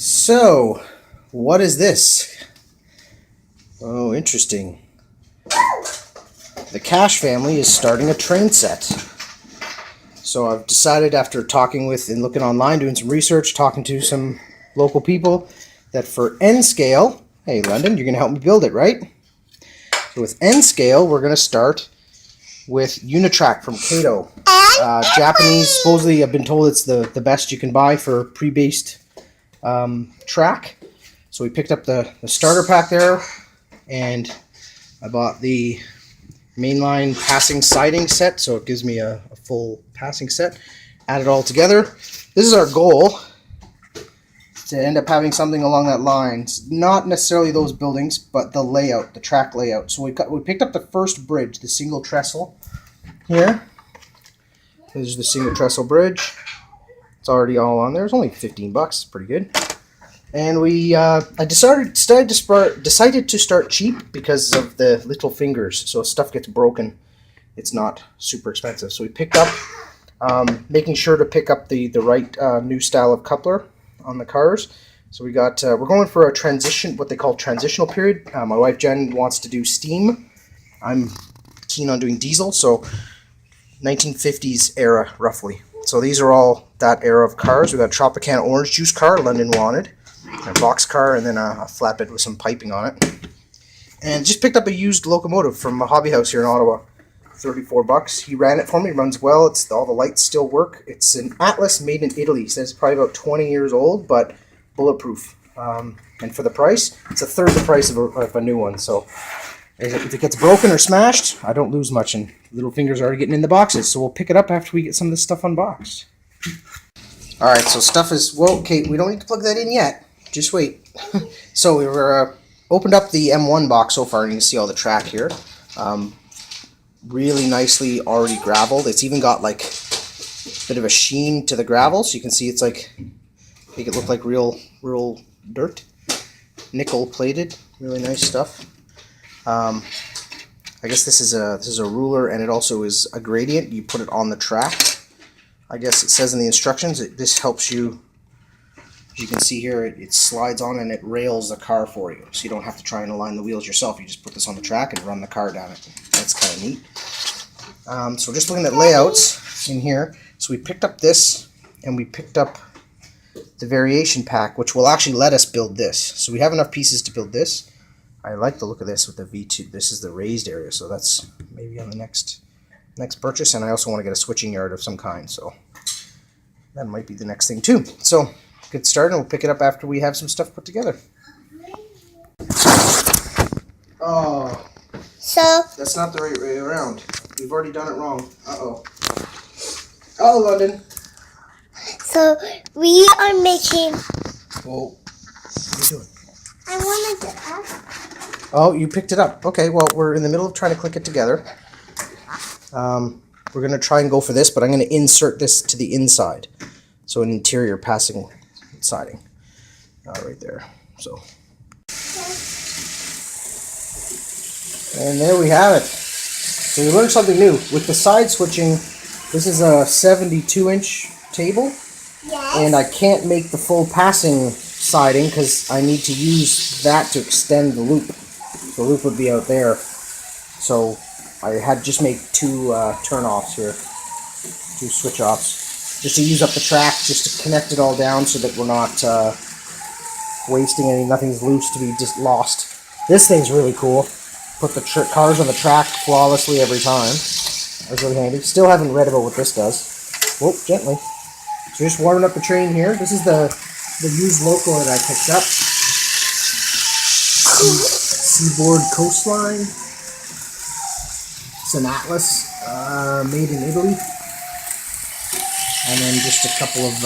So, what is this? Oh, interesting. The Cash family is starting a train set. So I've decided after talking with and looking online, doing some research, talking to some local people, that for N scale, hey London, you're going to help me build it, right? So with N scale, we're going to start with Unitrack from Kato. Japanese, supposedly I've been told it's the best you can buy for pre-based track. So we picked up the starter pack there, and I bought the mainline passing siding set, so it gives me a full passing set. Add it all together. This is our goal, to end up having something along that line. Not necessarily those buildings, but the layout, the track layout. So we picked up the first bridge, the single trestle here. This is the single trestle bridge. It's already all on there. It's only 15 bucks, pretty good. And I decided to start cheap because of the little fingers. So if stuff gets broken, it's not super expensive. So we picked up, making sure to pick up the right new style of coupler on the cars. So we got, we're going for a transition, what they call transitional period. My wife Jen wants to do steam. I'm keen on doing diesel, so 1950s era roughly. So these are all that era of cars. We got a Tropicana orange juice car London wanted, a box car, and then a flatbed with some piping on it. And just picked up a used locomotive from a hobby house here in Ottawa. 34 bucks. He ran it for me. It runs well. It's all the lights still work. It's an Atlas made in Italy. He says it's probably about 20 years old, but bulletproof. And for the price, it's a third the price of a new one. So if it gets broken or smashed, I don't lose much, and little fingers are already getting in the boxes. So we'll pick it up after we get some of this stuff unboxed. All right, so stuff is, well, Kate, we don't need to plug that in yet. Just wait. So we were opened up the M1 box so far, and you can see all the track here. Really nicely already graveled. It's even got like a bit of a sheen to the gravel, so you can see it's like, make it look like real dirt. Nickel plated, really nice stuff. I guess this is a ruler, and it also is a gradient. You put it on the track. I guess it says in the instructions this helps you. As you can see here, it slides on and it rails the car for you, so you don't have to try and align the wheels yourself. You just put this on the track and run the car down it. That's kind of neat. So we're just looking at layouts in here. So we picked up this, and we picked up the variation pack, which will actually let us build this. So we have enough pieces to build this. I like the look of this with the V2. This is the raised area, so that's maybe on the next purchase. And I also want to get a switching yard of some kind, so that might be the next thing too. So get started, and we'll pick it up after we have some stuff put together. Oh, so that's not the right way around. We've already done it wrong. Uh-oh. Oh, London. So we are making. Whoa. What are you doing? I wanted to ask. Oh, you picked it up. Okay, well, we're in the middle of trying to click it together. We're going to try and go for this, but I'm going to insert this to the inside. So an interior passing siding. Right there. So. And there we have it. So we learned something new. With the side switching, this is a 72-inch table. Yes. And I can't make the full passing siding because I need to use that to extend the loop. The loop would be out there. So I had just make two turn-offs here. Two switch-offs. Just to use up the track, just to connect it all down so that we're not wasting any, nothing's loose to be just lost. This thing's really cool. Put the cars on the track flawlessly every time. That's really handy. Still haven't read about what this does. Whoop, gently. So just warming up the train here. This is the used loco that I picked up. Seaboard Coastline. It's an Atlas, made in Italy. And then just a couple of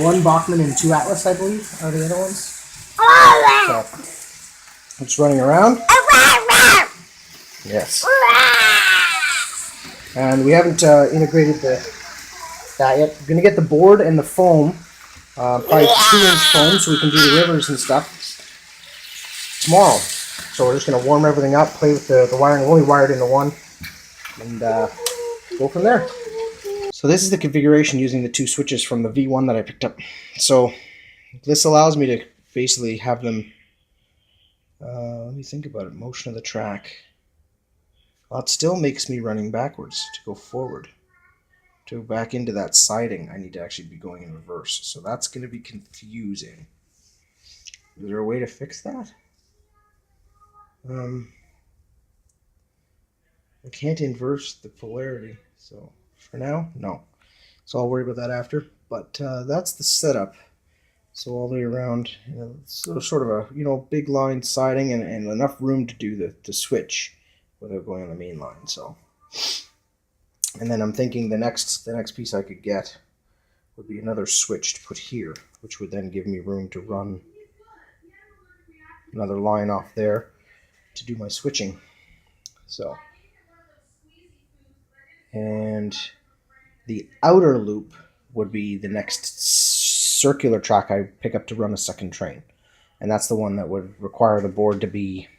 one Bachmann and two Atlas, I believe, are the other ones. So, it's running around. Yes. And we haven't integrated that yet. We're going to get the board and the foam, probably 2-inch foam, so we can do the rivers and stuff tomorrow. So we're just going to warm everything up, play with the wiring. We're only wired into one, and go from there. So this is the configuration using the two switches from the V1 that I picked up. So This allows me to basically have them, let me think about it, motion of the track. Well, it still makes me running backwards to go forward. To go back into that siding, I need to actually be going in reverse. So that's going to be confusing. Is there a way to fix that? I can't inverse the polarity. So for now, no. So I'll worry about that after. But that's the setup. So all the way around, so sort of a big line siding and enough room to do the switch without going on the main line. So, and then I'm thinking the next piece I could get would be another switch to put here, which would then give me room to run another line off there to do my switching. So, and the outer loop would be the next circular track I pick up to run a second train. And that's the one that would require the board to be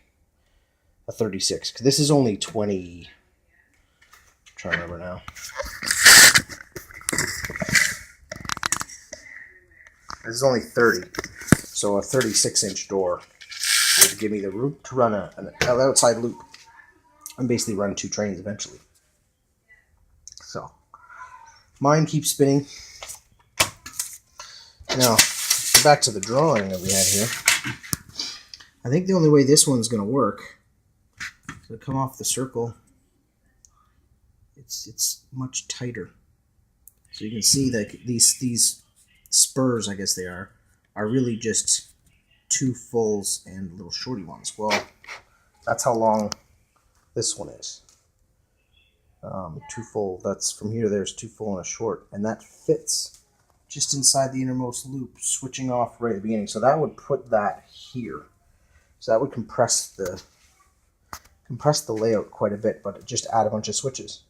a 36. Because this is only 20. I'm trying to remember now. This is only 30. So a 36-inch door would give me the room to run an outside loop and basically run 2 trains eventually. So, mine keeps spinning. Now, back to the drawing that we had here. I think the only way this one's going to work is to come off the circle. It's much tighter. So you can see that these spurs, I guess they are really just 2 fulls and little shorty ones. Well, that's how long this one is. 2 full. That's from here to there is 2 full and a short, and that fits just inside the innermost loop, switching off right at the beginning. So that would put that here. So that would compress the layout quite a bit, but just add a bunch of switches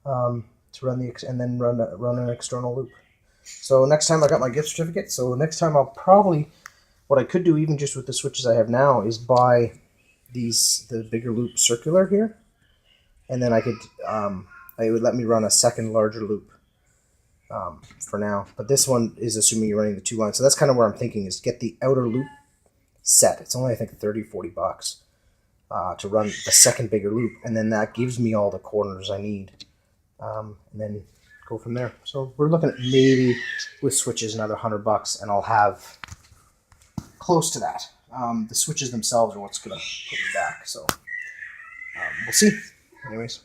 to run and then run an external loop. So next time I got my gift certificate. So next time I'll probably, what I could do even just with the switches I have now is buy the bigger loop circular here, and then I could it would let me run a second larger loop. For now, but this one is assuming you're running the 2 lines, so that's kind of where I'm thinking is get the outer loop set. It's only I think $30-40 to run the second bigger loop, and then that gives me all the corners I need, and then go from there. So we're looking at maybe with switches another $100, and I'll have close to that. The switches themselves are what's going to put me back, so we'll see. Anyways.